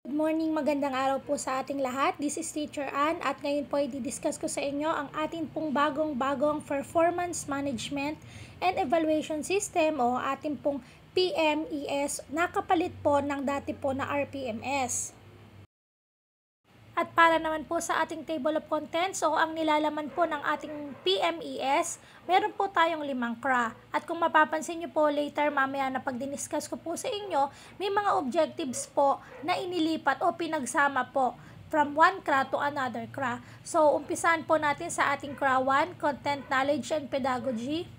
Good morning, magandang araw po sa ating lahat. This is Teacher Ann at ngayon po i-discuss ko sa inyo ang ating pong bagong Performance Management and Evaluation System o ating pong PMES na kapalit po ng dati po na RPMS. At para naman po sa ating table of contents o ang nilalaman po ng ating PMES, meron po tayong 5 CRA. At kung mapapansin nyo po later mamaya na pag diniscuss ko po sa inyo, may mga objectives po na inilipat o pinagsama po from one CRA to another CRA. So, umpisan po natin sa ating CRA 1, Content Knowledge and Pedagogy.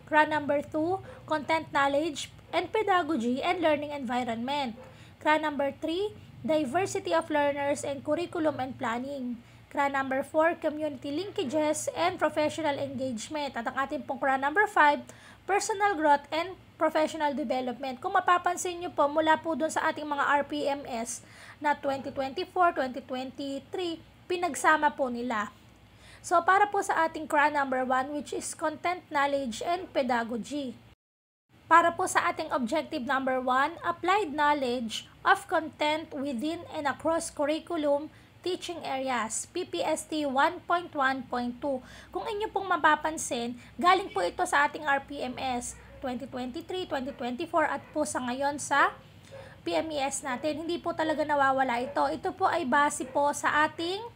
CRA number 2, Content Knowledge and Pedagogy and Learning Environment. CRA number 3, Diversity of Learners and Curriculum and Planning. CRA number 4, Community Linkages and Professional Engagement. At ang ating pong CRA number 5, Personal Growth and Professional Development. Kung mapapansin nyo po, mula po dun sa ating mga RPMS na 2024, 2023, pinagsama po nila. So, para po sa ating CRA number 1, which is Content Knowledge and Pedagogy. Para po sa ating objective number 1, applied knowledge of content within and across curriculum teaching areas, PPST 1.1.2. Kung inyo pong mapapansin, galing po ito sa ating RPMS 2023, 2024 at po sa ngayon sa PMES natin. Hindi po talaga nawawala ito. Ito po ay base po sa ating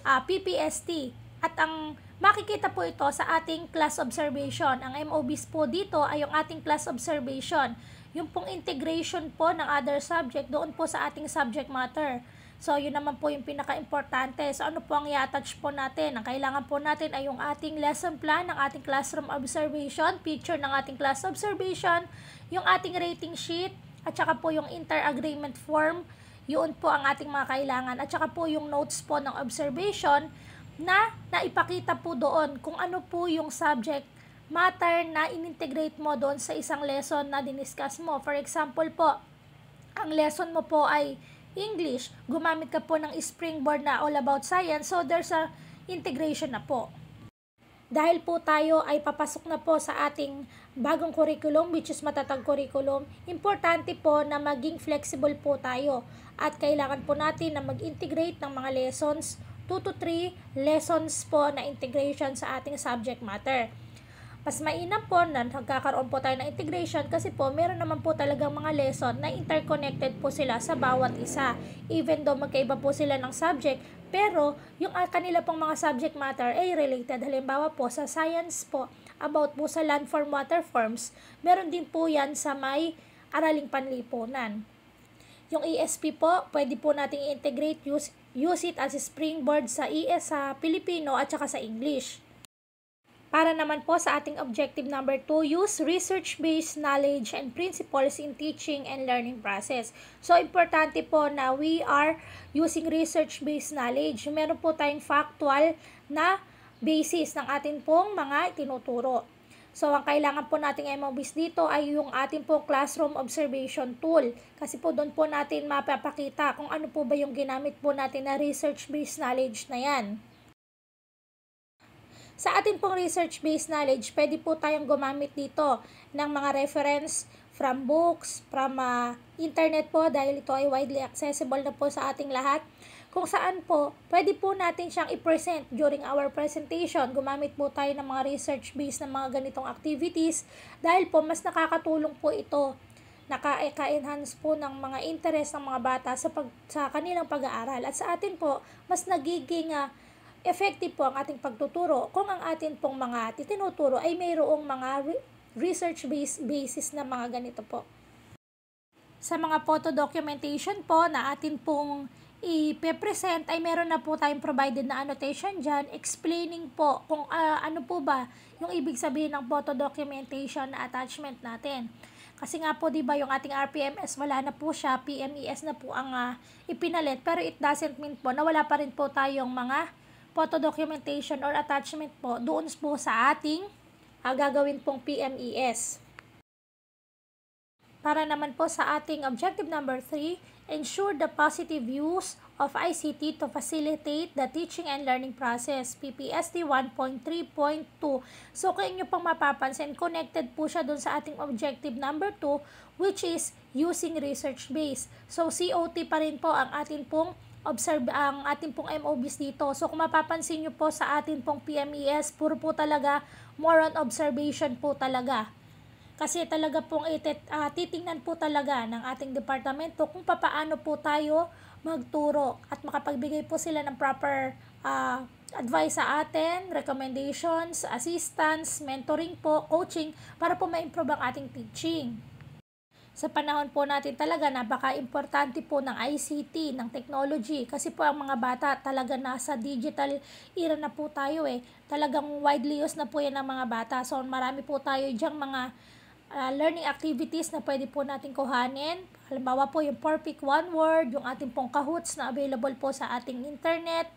PPST. At ang makikita po ito sa ating class observation. Ang MOBs po dito ay yung ating class observation. Yung pong integration po ng other subject doon po sa ating subject matter. So, yun naman po yung pinaka-importante. So, ano po ang i-attach po natin? Ang kailangan po natin ay yung ating lesson plan, ng ating classroom observation, picture ng ating class observation, yung ating rating sheet, at saka po yung inter-agreement form. Yun po ang ating mga kailangan. At saka po yung notes po ng observation na naipakita po doon kung ano po yung subject matter na in-integrate mo doon sa isang lesson na diniscuss mo. For example po, ang lesson mo po ay English, gumamit ka po ng Springboard na all about science, so there's a integration na po. Dahil po tayo ay papasok na po sa ating bagong curriculum, which is matatag curriculum, importante po na maging flexible po tayo at kailangan po natin na mag-integrate ng mga lessons 2 to 3 lessons po na integration sa ating subject matter. Mas mainam po na nagkakaroon po tayo ng integration kasi po meron naman po talagang mga lesson na interconnected po sila sa bawat isa. Even though magkaiba po sila ng subject, pero yung kanila pong mga subject matter ay related. Halimbawa po sa science po, about po sa landform water forms, meron din po yan sa may araling panlipunan. Yung ESP po, pwede po nating i-integrate, use it as a springboard sa ES sa Filipino at saka sa English. Para naman po sa ating objective number 2, use research-based knowledge and principles in teaching and learning process. So, importante po na we are using research-based knowledge. Meron po tayong factual na basis ng ating pong mga tinuturo. So, ang kailangan po nating MOBs dito ay yung ating po classroom observation tool. Kasi po doon po natin mapapakita kung ano po ba yung ginamit po natin na research-based knowledge na yan. Sa ating pong research-based knowledge, pwede po tayong gumamit dito ng mga reference from books, from internet po dahil ito ay widely accessible na po sa ating lahat. Kung saan po, pwede po natin siyang i-present during our presentation. Gumamit po tayo ng mga research-based na mga ganitong activities dahil po mas nakakatulong po ito. Naka-enhance po ng mga interest ng mga bata sa kanilang pag-aaral. At sa atin po, mas nagiging effective po ang ating pagtuturo kung ang atin pong mga tinuturo ay mayroong mga research-based basis na mga ganito po. Sa mga photo documentation po na atin pong i-present ay meron na po tayong provided na annotation dyan explaining po kung ano po ba yung ibig sabihin ng photo documentation na attachment natin. Kasi nga po 'di ba yung ating RPMS wala na po siya, PMES na po ang ipinalit, pero it doesn't mean po na wala pa rin po tayong mga photo documentation or attachment po doon po sa ating gagawin pong PMES. Para naman po sa ating objective number 3, ensure the positive use of ICT to facilitate the teaching and learning process, PPST 1.3.2. So, kung inyo pang mapapansin, connected po siya dun sa ating objective number 2, which is using research base. So, COT pa rin po ang ating pong MOBs dito. So, kung mapapansin nyo po sa ating pong PMES, puro po talaga more on observation po talaga. Kasi talaga pong titingnan po talaga ng ating departamento kung papaano po tayo magturo at makapagbigay po sila ng proper advice sa atin, recommendations, assistance, mentoring po, coaching para po ma-improve ang ating teaching. Sa panahon po natin talaga napaka-importante po ng ICT, ng technology kasi po ang mga bata talaga nasa digital era na po tayo Talagang widely used na po yan ng mga bata. So marami po tayo diyang mga learning activities na pwede po natin kuhanin. Halimbawa po yung Perfect One Word, yung ating pong Kahoots na available po sa ating internet.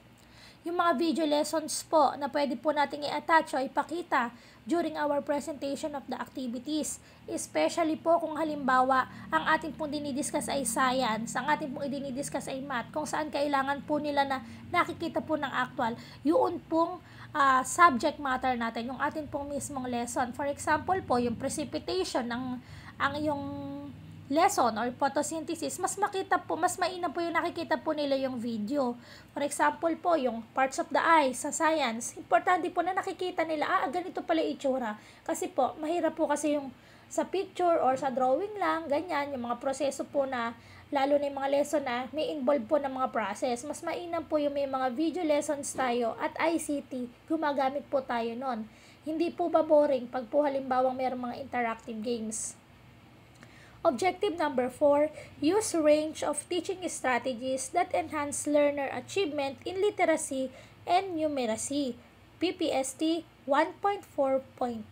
Yung mga video lessons po na pwede po natin i-attach o ipakita during our presentation of the activities. Especially po kung halimbawa ang ating pong dinidiscuss ay science, ang ating pong dinidiscuss ay math, kung saan kailangan po nila na nakikita po ng actual, yun pong subject matter natin, yung ating pong mismong lesson. For example po, yung precipitation, ang yung lesson or photosynthesis, mas mainam po yung nakikita po nila yung video. For example po, yung parts of the eye sa science, importante po na nakikita nila, ganito pala itsura. Kasi po, mahirap po kasi yung sa picture or sa drawing lang, ganyan, yung mga proseso po na, lalo na yung mga lesson na may involved po ng mga process. Mas mainam po yung may mga video lessons tayo at ICT, gumagamit po tayo nun. Hindi po ba boring pag po halimbawang mayroong mga interactive games? Objective number 4, use range of teaching strategies that enhance learner achievement in literacy and numeracy, PPST 1.4.2.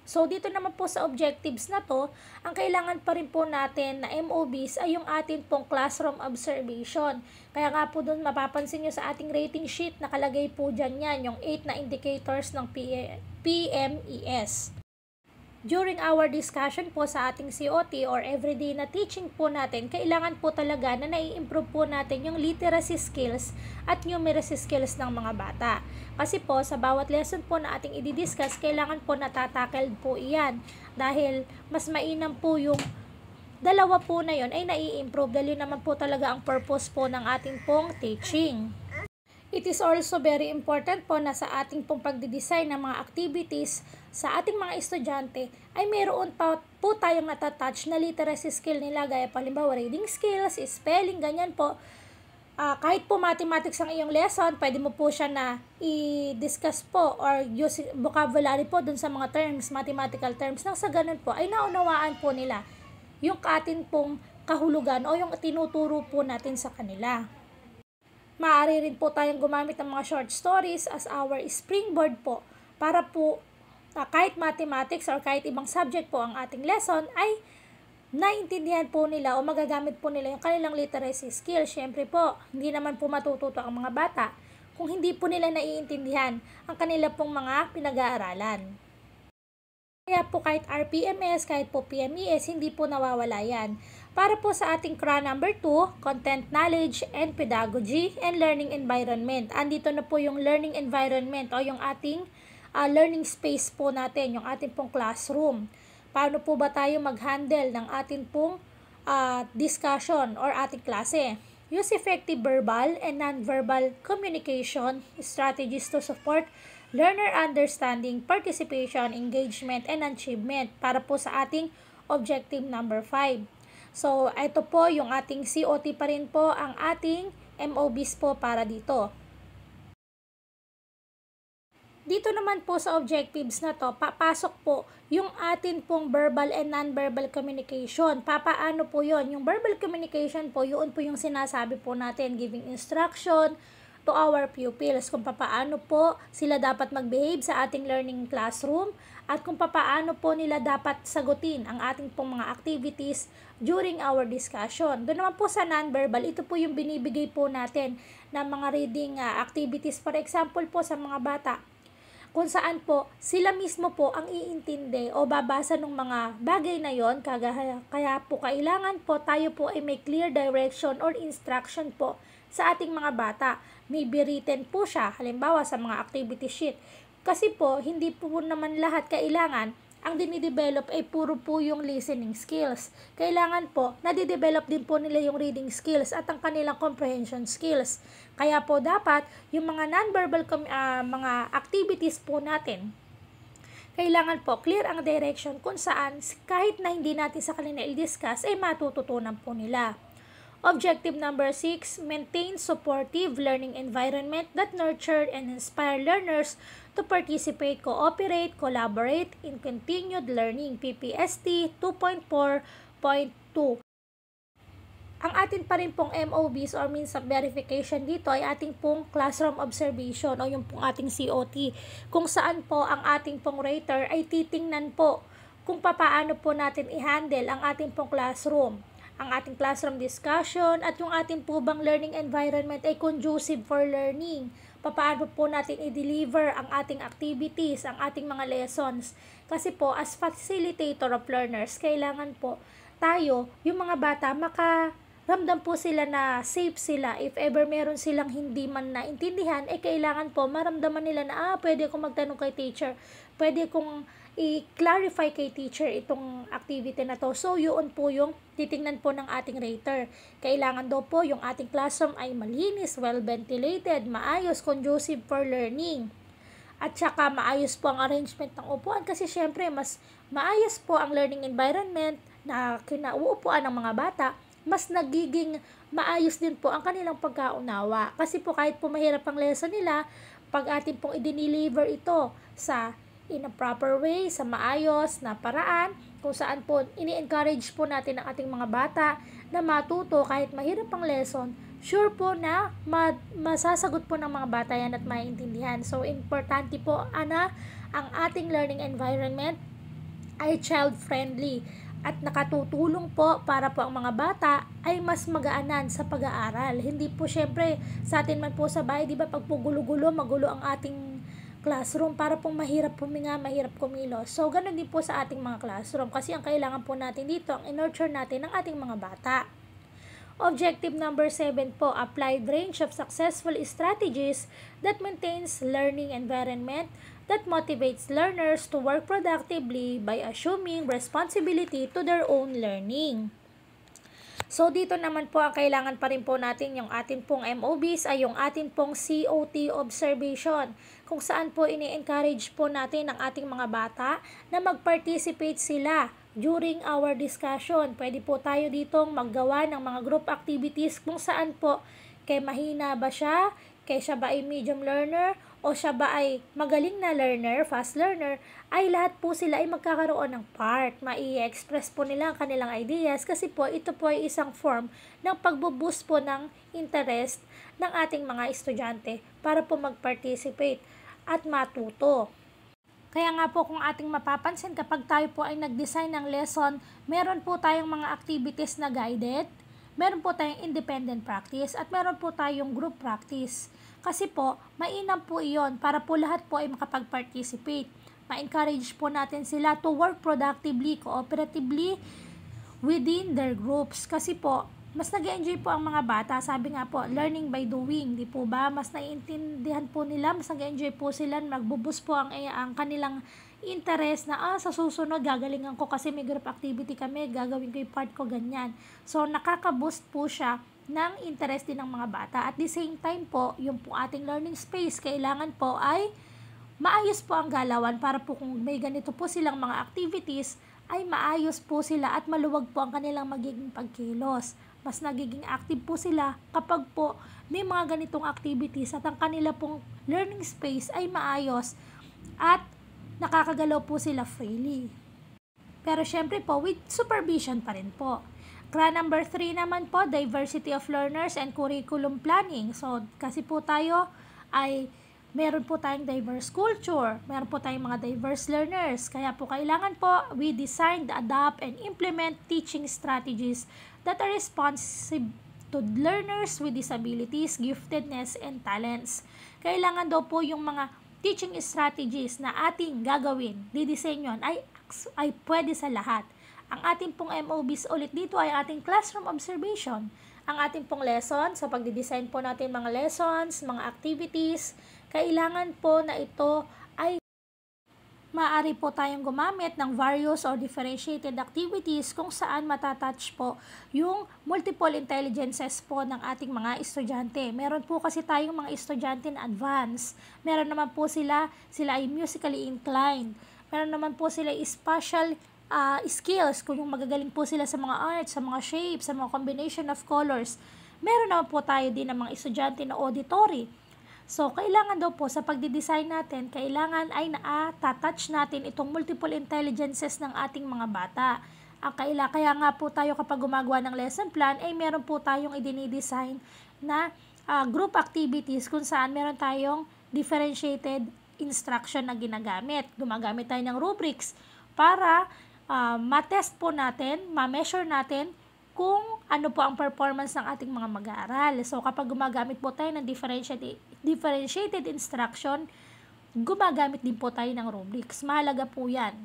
So, dito naman po sa objectives na to, ang kailangan pa rin po natin na MOBs ay yung ating pong classroom observation. Kaya nga po doon mapapansin nyo sa ating rating sheet, nakalagay po dyan yan, yung 8 na indicators ng PMES. During our discussion po sa ating COT or everyday na teaching po natin, kailangan po talaga na nai-improve po natin yung literacy skills at numeracy skills ng mga bata. Kasi po, sa bawat lesson po na ating i-discuss, kailangan po natatakel po iyan. Dahil mas mainam po yung dalawa po na yon ay nai-improve. Dahil yun naman po talaga ang purpose po ng ating pong teaching. It is also very important po na sa ating pong pagdidesign ng mga activities sa ating mga estudyante ay mayroon pa po tayong natatouch na literacy skill nila gaya pa halimbawa reading skills, spelling, ganyan po. Kahit po mathematics ang iyong lesson, pwede mo po siya na i-discuss po or use vocabulary po dun sa mga terms, mathematical terms, nang sa ganun po ay naunawaan po nila yung atin pong kahulugan o yung tinuturo po natin sa kanila. Maaari rin po tayong gumamit ng mga short stories as our springboard po para po kahit mathematics or kahit ibang subject po ang ating lesson ay naintindihan po nila o magagamit po nila yung kanilang literacy skills. Siyempre po, hindi naman po matututo ang mga bata kung hindi po nila naiintindihan ang kanila pong mga pinag-aaralan. Kaya po kahit RPMS, kahit po PMES, hindi po nawawala yan. Para po sa ating CRA number 2, Content Knowledge and Pedagogy and Learning Environment. Andito na po yung learning environment o yung ating learning space po natin, yung ating pong classroom. Paano po ba tayo mag-handle ng ating pong discussion or ating klase? Use effective verbal and non-verbal communication strategies to support learner understanding, participation, engagement, and achievement para po sa ating objective number 5. So, ito po yung ating COT pa rin po ang ating MOBs po para dito. Dito naman po sa objectives na to, papasok po yung atin pong verbal and non-verbal communication. Papaano po yon? Yung verbal communication po, yun po yung sinasabi po natin, giving instruction to our pupils kung papaano po sila dapat mag-behave sa ating learning classroom at kung papaano po nila dapat sagutin ang ating pong mga activities during our discussion. Doon naman po sa non-verbal, ito po yung binibigay po natin ng mga reading activities. For example po sa mga bata, kung saan po sila mismo po ang iintindi o babasa ng mga bagay na yon. Kaya po kailangan po tayo po ay may clear direction or instruction po sa ating mga bata. Maybe written po siya, halimbawa sa mga activity sheet. Kasi po, hindi po naman lahat kailangan ang dinidevelop ay puro po yung listening skills. Kailangan po, nadidevelop din po nila yung reading skills at ang kanilang comprehension skills. Kaya po dapat, yung mga non-verbal mga activities po natin, kailangan po clear ang direction kung saan kahit na hindi natin sa kanila i-discuss, ay matututunan po nila. Objective number 6, maintain supportive learning environment that nurture and inspire learners to participate, cooperate, collaborate in continued learning, PPST 2.4.2. Ang atin pa rin pong MOBs or means of verification dito ay ating pong classroom observation o yung pong ating COT, kung saan po ang ating pong rater ay titingnan po kung papaano po natin i-handle ang ating pong classroom. Ang ating classroom discussion at yung ating po bang learning environment ay conducive for learning. Paano po natin i-deliver ang ating activities, ang ating mga lessons. Kasi po, as facilitator of learners, kailangan po tayo, yung mga bata, makaramdam po sila na safe sila. If ever meron silang hindi man naintindihan, kailangan po maramdaman nila na, pwede akong magtanong kay teacher, pwede akong i-clarify kay teacher itong activity na to. So, yun po yung titingnan po ng ating rater. Kailangan daw po yung ating classroom ay malinis, well-ventilated, maayos, conducive for learning. At saka maayos po ang arrangement ng upuan kasi syempre mas maayos po ang learning environment na kinauupuan ng mga bata, mas nagiging maayos din po ang kanilang pagkaunawa. Kasi po kahit po mahirap ang lesson nila, pag ating pong i-deliver ito in a proper way, sa maayos na paraan, kung saan po ini-encourage po natin ang ating mga bata na matuto kahit mahirap ang lesson, sure po na masasagot po ng mga bata yan at maintindihan. So, importante po ang ating learning environment ay child-friendly at nakatutulong po para po ang mga bata ay mas magaanan sa pag-aaral. Hindi po syempre sa atin man po sa bahay, di ba, pag po gulo-gulo, magulo ang ating classroom, para pong mahirap puminga, mahirap kumilos. So, ganun din po sa ating mga classroom kasi ang kailangan po natin dito, ang in-nurture natin ng ating mga bata. Objective number 7 po, applied range of successful strategies that maintains learning environment that motivates learners to work productively by assuming responsibility to their own learning. So, dito naman po ang kailangan pa rin po natin yung ating pong MOBs ay yung ating pong COT observation, kung saan po ini-encourage po natin ang ating mga bata na mag-participate sila during our discussion. Pwede po tayo ditong maggawa ng mga group activities kung saan po kay mahina ba siya, kay siya ba ay medium learner, o siya ba ay magaling na learner, fast learner, ay lahat po sila ay magkakaroon ng part. Mai-express po nila ang kanilang ideas kasi po ito po ay isang form ng pagbo-boost po ng interest ng ating mga estudyante para po mag-participate at matuto. Kaya nga po kung ating mapapansin, kapag tayo po ay nag-design ng lesson, meron po tayong mga activities na guided, meron po tayong independent practice, at meron po tayong group practice. Kasi po, mainam po iyon para po lahat po ay makapag-participate. Ma-encourage po natin sila to work productively, cooperatively within their groups. Kasi po, mas nag-enjoy po ang mga bata. Sabi nga po, learning by doing, di po ba? Mas naiintindihan po nila, mas nag-enjoy po sila, magbubus po ang kanilang interest na sa susunod gagalingan ko kasi may group activity kami, gagawin ko yung part ko, ganyan. So, nakaka-boost po siya ng interest din ng mga bata. At the same time po, yung po ating learning space, kailangan po ay maayos po ang galawan para po kung may ganito po silang mga activities, ay maayos po sila at maluwag po ang kanilang magiging pagkilos. Mas nagiging active po sila kapag po may mga ganitong activities at ang kanila pong learning space ay maayos at nakakagalaw po sila freely. Pero syempre po, with supervision pa rin po. CRA number 3 naman po, diversity of learners and curriculum planning. So, kasi po tayo ay meron po tayong diverse culture, meron po tayong mga diverse learners. Kaya po kailangan po, we design, adapt, and implement teaching strategies that are responsive to learners with disabilities, giftedness, and talents. Kailangan daw po yung mga teaching strategies na ating gagawin, didisenyon ay pwede sa lahat. Ang ating pong MOBs ulit dito ay ating classroom observation. Ang ating pong lesson, sa pagdidesign po natin mga lessons, mga activities, kailangan po na ito ay maaari po tayong gumamit ng various or differentiated activities kung saan matatouch po yung multiple intelligences po ng ating mga estudyante. Meron po kasi tayong mga estudyante na advanced. Meron naman po sila ay musically inclined. Meron naman po sila spatial skills, kung yung magagaling po sila sa mga arts, sa mga shapes, sa mga combination of colors. Meron naman po tayo din ng mga estudyante na auditory. So, kailangan daw po sa pagdidesign natin, kailangan ay na-touch natin itong multiple intelligences ng ating mga bata. Kaya nga po tayo kapag gumagawa ng lesson plan, ay meron po tayong idinidesign na group activities kung saan meron tayong differentiated instruction na ginagamit. Gumagamit tayo ng rubrics para ma-test po natin, ma-measure natin kung ano po ang performance ng ating mga mag-aaral. So, kapag gumagamit po tayo ng differentiated instruction, gumagamit din po tayo ng rubrics. Mahalaga po yan.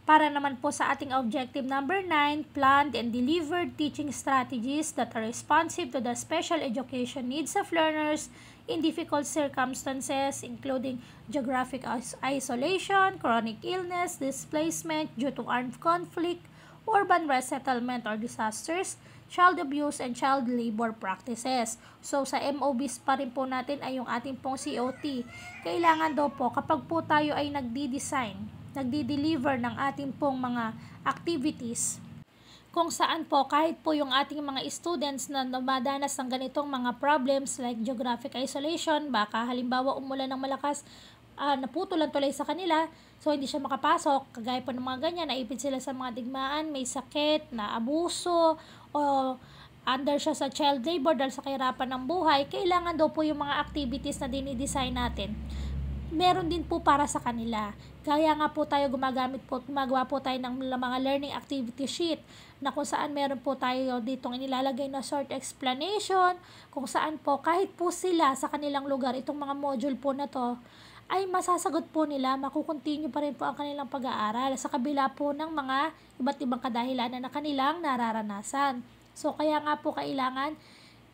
Para naman po sa ating objective number 9, planned and delivered teaching strategies that are responsive to the special education needs of learners in difficult circumstances, including geographic isolation, chronic illness, displacement due to armed conflict, urban resettlement or disasters, child abuse, and child labor practices. So, sa MOBs pa rin po natin ay yung ating pong COT. Kailangan daw po, kapag po tayo ay nagdi-deliver ng ating pong mga activities, kung saan po kahit po yung ating mga students na dumadanas ng ganitong mga problems like geographic isolation, baka halimbawa umulan ng malakas, naputulan tulay sa kanila, so hindi siya makapasok, kagaya po ng mga ganyan, naipit sila sa mga digmaan, may sakit, na abuso, o under siya sa child labor dahil sa kahirapan ng buhay, kailangan daw po yung mga activities na dinidesign natin, meron din po para sa kanila. Kaya nga po tayo gumagawa po tayo ng mga learning activity sheet na kung saan meron po tayo ditong inilalagay na short explanation, kung saan po kahit po sila sa kanilang lugar, itong mga module po na to, ay masasagot po nila, makukontinue pa rin po ang kanilang pag-aaral sa kabila po ng mga iba't ibang kadahilanan na kanilang nararanasan. So, kaya nga po kailangan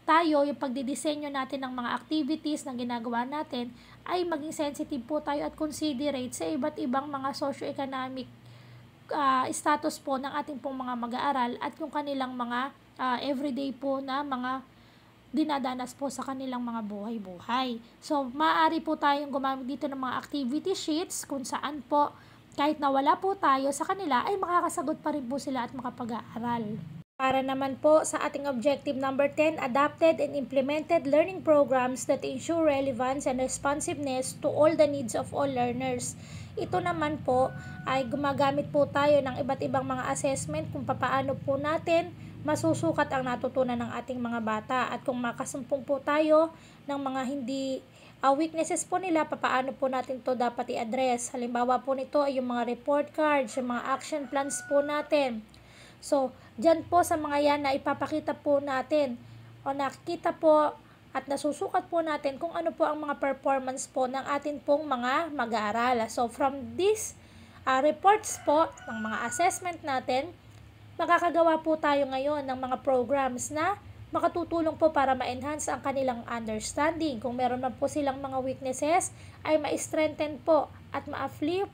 tayo, yung pagdidisenyo natin ng mga activities na ginagawa natin, ay maging sensitive po tayo at considerate sa iba't ibang mga socio-economic status po ng ating pong mga mag-aaral at yung kanilang mga everyday po na mga dinadanas po sa kanilang mga buhay-buhay. So, maaari po tayong gumamit dito ng mga activity sheets kung saan po kahit nawala po tayo sa kanila ay makakasagot pa rin po sila at makapag-aaral. Para naman po sa ating objective number 10, adapted and implemented learning programs that ensure relevance and responsiveness to all the needs of all learners. Ito naman po ay gumagamit po tayo ng iba't ibang mga assessment kung paano po natin masusukat ang natutunan ng ating mga bata at kung makasumpong po tayo ng mga hindi weaknesses po nila, paano po natin to dapat i-address. Halimbawa po nito ay yung mga report cards, yung mga action plans po natin. So, dyan po sa mga yan na ipapakita po natin o nakikita po at nasusukat po natin kung ano po ang mga performance po ng atin pong mga mag-aaral. So, from these reports po ng mga assessment natin, makakagawa po tayo ngayon ng mga programs na makatutulong po para ma-enhance ang kanilang understanding. Kung meron man po silang mga weaknesses, ay ma-strengthen po at ma-flip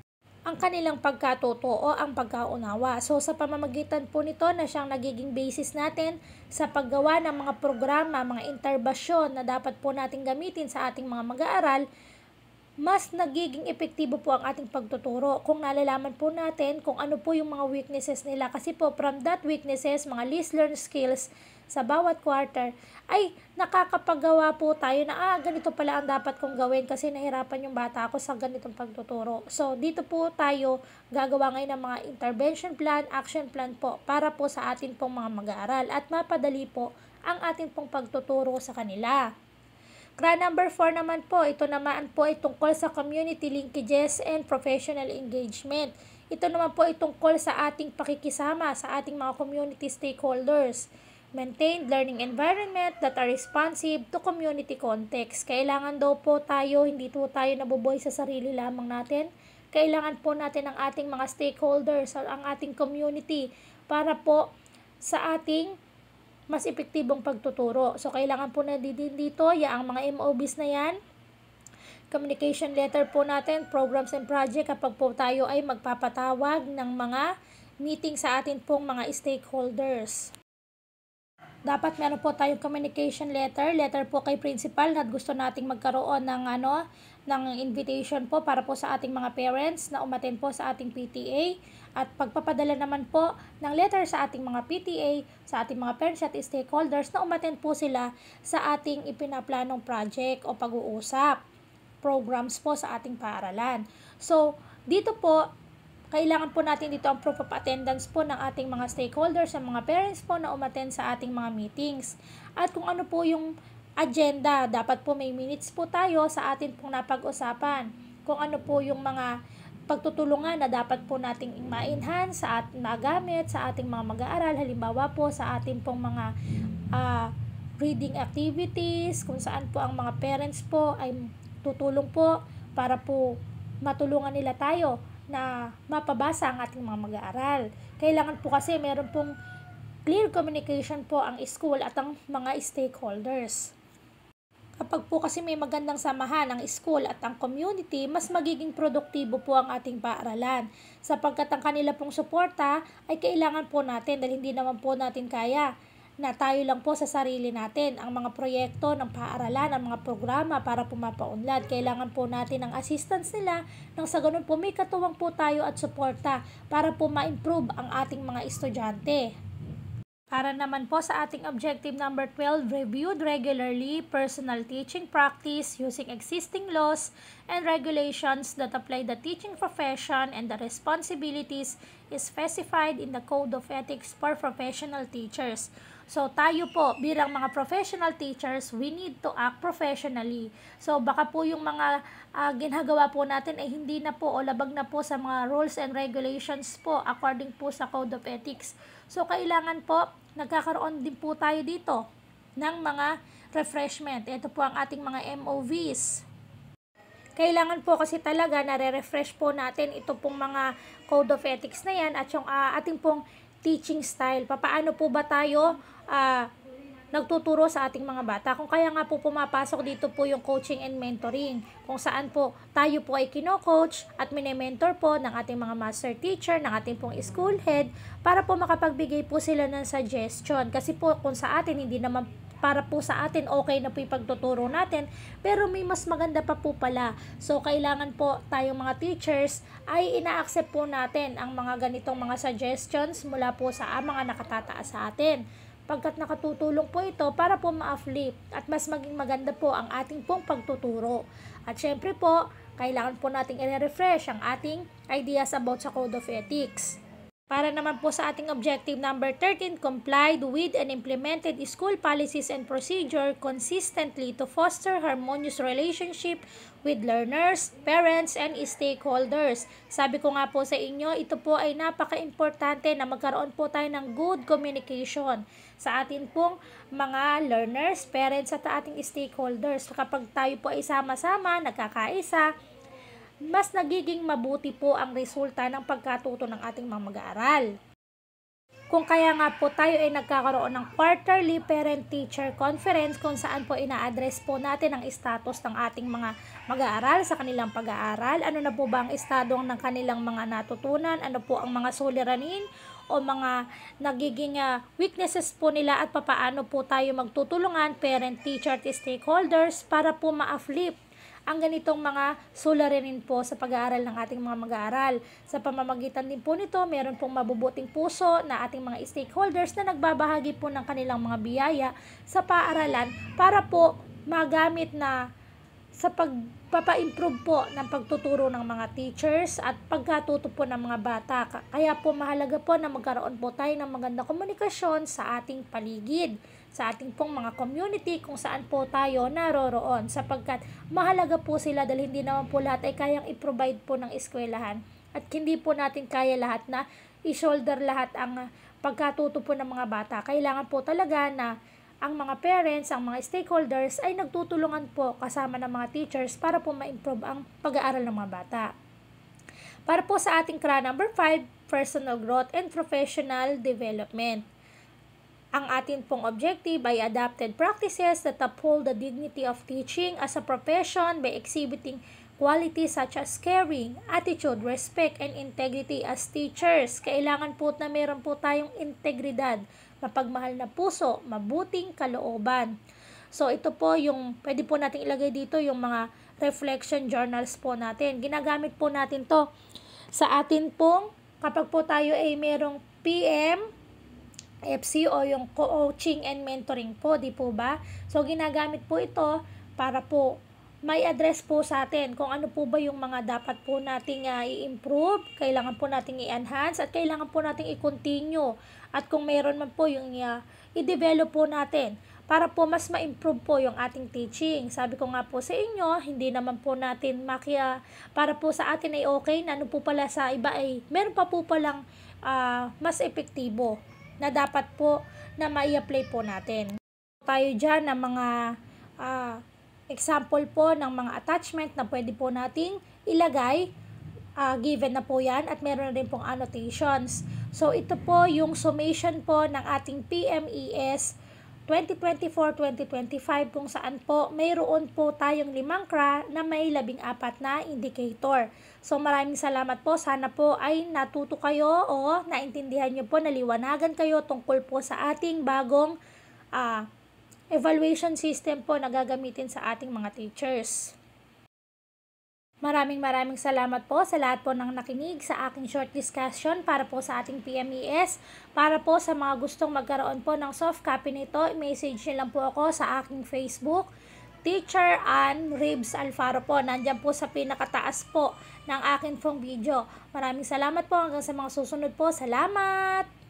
ang kanilang pagkatuto o ang pagkaunawa. So, sa pamamagitan po nito na siyang nagiging basis natin sa paggawa ng mga programa, mga interbasyon na dapat po natin gamitin sa ating mga mag-aaral, mas nagiging epektibo po ang ating pagtuturo kung nalalaman po natin kung ano po yung mga weaknesses nila. Kasi po from that weaknesses, mga least learned skills sa bawat quarter, ay nakakapagawa po tayo na ganito pala ang dapat kong gawin kasi nahirapan yung bata ako sa ganitong pagtuturo. So, dito po tayo gagawa ngayon ng mga intervention plan, action plan po para po sa atin pong mga mag-aaral at mapadali po ang ating pong pagtuturo sa kanila. CRA number 4 naman po, ito naman po ay tungkol sa community linkages and professional engagement. Ito naman po ay tungkol sa ating pakikisama sa ating mga community stakeholders. maintain learning environment that are responsive to community context. Kailangan daw po tayo, hindi po tayo nabubuhay sa sarili lamang natin. Kailangan po natin ang ating mga stakeholders, ang ating community, para po sa ating mas epektibong pagtuturo. So, kailangan po na din dito, ang mga MOBs na yan, communication letter po natin, programs and project, kapag po tayo ay magpapatawag ng mga meeting sa atin pong mga stakeholders. Dapat meron po tayong communication letter po kay principal na gusto nating magkaroon ng invitation po para po sa ating mga parents na umattend po sa ating PTA, at pagpapadala naman po ng letter sa ating mga PTA, sa ating mga parents at stakeholders na umattend po sila sa ating ipinaplanong project o pag-uusap, programs po sa ating paaralan. So, dito po, kailangan po natin dito ang proof of attendance po ng ating mga stakeholders, sa mga parents po na umattend sa ating mga meetings. At kung ano po yung agenda, dapat po may minutes po tayo sa atin pong napag-usapan. Kung ano po yung mga pagtutulungan na dapat po nating ma-enhance sa ating magamit sa ating mga mag-aaral. Halimbawa po sa ating pong mga reading activities, kung saan po ang mga parents po ay tutulong po para po matulungan nila tayo na mapabasa ang ating mga mag-aaral. Kailangan po kasi meron pong clear communication po ang school at ang mga stakeholders. Kapag po kasi may magandang samahan ang school at ang community, mas magiging produktibo po ang ating paaralan. Sapagkat ang kanila pong suporta ay kailangan po natin, dahil hindi naman po natin kaya na tayo lang po sa sarili natin. Ang mga proyekto ng paaralan, ang mga programa para po mapaunlad, kailangan po natin ang assistance nila, nang sa ganun po may katuwang po tayo at suporta para po ma-improve ang ating mga estudyante. Para naman po sa ating objective number 12, reviewed regularly personal teaching practice using existing laws and regulations that apply the teaching profession and the responsibilities specified in the Code of Ethics for Professional Teachers. So, tayo po, bilang mga professional teachers, we need to act professionally. So, baka po yung mga ginagawa po natin ay hindi na po o labag na po sa mga rules and regulations po according po sa Code of Ethics. So, kailangan po, nagkakaroon din po tayo dito ng mga refreshment. Ito po ang ating mga MOVs. Kailangan po kasi talaga nare-refresh po natin ito pong mga Code of Ethics na yan at yung ating pong teaching style. Papaano po ba tayo nagtuturo sa ating mga bata? Kung kaya nga po pumapasok dito po yung coaching and mentoring, kung saan po tayo po ay kino-coach at mini-mentor po ng ating mga master teacher, ng ating pong school head, para po makapagbigay po sila ng suggestion. Kasi po kung sa atin, hindi naman para po sa atin okay na po yung pagtuturo natin, pero may mas maganda pa po pala. So, kailangan po tayong mga teachers ay ina-accept po natin ang mga ganitong mga suggestions mula po sa mga nakatataas sa atin. Pagkat nakatutulong po ito para po ma-uplift at mas maging maganda po ang ating pong pagtuturo. At syempre po, kailangan po nating i-refresh ang ating ideas about sa Code of Ethics. Para naman po sa ating objective number 13, complied with and implemented school policies and procedure consistently to foster harmonious relationship with learners, parents, and stakeholders. Sabi ko nga po sa inyo, ito po ay napaka-importante na magkaroon po tayo ng good communication sa atin pong mga learners, parents, at ating stakeholders. Kapag tayo po ay sama-sama, nagkakaisa, mas nagiging mabuti po ang resulta ng pagkatuto ng ating mga mag-aaral. Kung kaya nga po tayo ay nagkakaroon ng quarterly parent-teacher conference kung saan po ina-address po natin ang status ng ating mga mag-aaral sa kanilang pag-aaral. Ano na po ba ang estado ng kanilang mga natutunan? Ano po ang mga suliranin o mga nagiging weaknesses po nila at papaano po tayo magtutulungan, parent, teacher, at stakeholders para po ma-uplift ang ganitong mga suliranin po sa pag-aaral ng ating mga mag-aaral. Sa pamamagitan din po nito, meron pong mabubuting puso na ating mga stakeholders na nagbabahagi po ng kanilang mga biyaya sa paaralan para po magamit na sa pagpapa-improve po ng pagtuturo ng mga teachers at pagkatuto po ng mga bata. Kaya po mahalaga po na magkaroon po tayo ng magandang komunikasyon sa ating paligid, sa ating pong mga community kung saan po tayo naroroon, sapagkat mahalaga po sila dahil hindi naman po lahat ay kayang i-provide po ng eskwelahan at hindi po natin kaya lahat na i-shoulder lahat ang pagkatuto po ng mga bata. Kailangan po talaga na ang mga parents, ang mga stakeholders ay nagtutulungan po kasama ng mga teachers para po ma-improve ang pag-aaral ng mga bata. Para po sa ating CRA number 5, Personal Growth and Professional Development. Ang atin pong objective ay adapted practices that uphold the dignity of teaching as a profession by exhibiting qualities such as caring, attitude, respect, and integrity as teachers. Kailangan po na meron po tayong integridad, mapagmahal na puso, mabuting kalooban. So ito po yung, pwede po natin ilagay dito yung mga reflection journals po natin. Ginagamit po natin to sa atin pong, kapag po tayo ay merong PM, FC o yung coaching and mentoring po, di po ba? So ginagamit po ito para po may address po sa atin kung ano po ba yung mga dapat po nating i-improve, kailangan po nating i-enhance at kailangan po nating i-continue. At kung meron man po yung i-develop po natin para po mas ma-improve po yung ating teaching. Sabi ko nga po sa inyo, hindi naman po natin para po sa atin ay okay na ano po pala sa iba ay meron pa po palang mas epektibo na dapat po na mai-apply po natin. Tayo dyan ng mga example po ng mga attachment na pwede po nating ilagay, given na po yan at meron na rin pong annotations. So ito po yung summation po ng ating PMES 2024-2025 kung saan po mayroon po tayong 5 CRA na may 14 na indicator. So maraming salamat po. Sana po ay natuto kayo o naintindihan nyo po, naliwanagan kayo tungkol po sa ating bagong evaluation system po na gagamitin sa ating mga teachers. Maraming salamat po sa lahat po ng nakinig sa aking short discussion para po sa ating PMES. Para po sa mga gustong magkaroon po ng soft copy nito, i-message nyo lang po ako sa aking Facebook, Teacher Ann Ribs Alfaro po. Nandyan po sa pinakataas po ng aking pong video. Maraming salamat po hanggang sa mga susunod po. Salamat!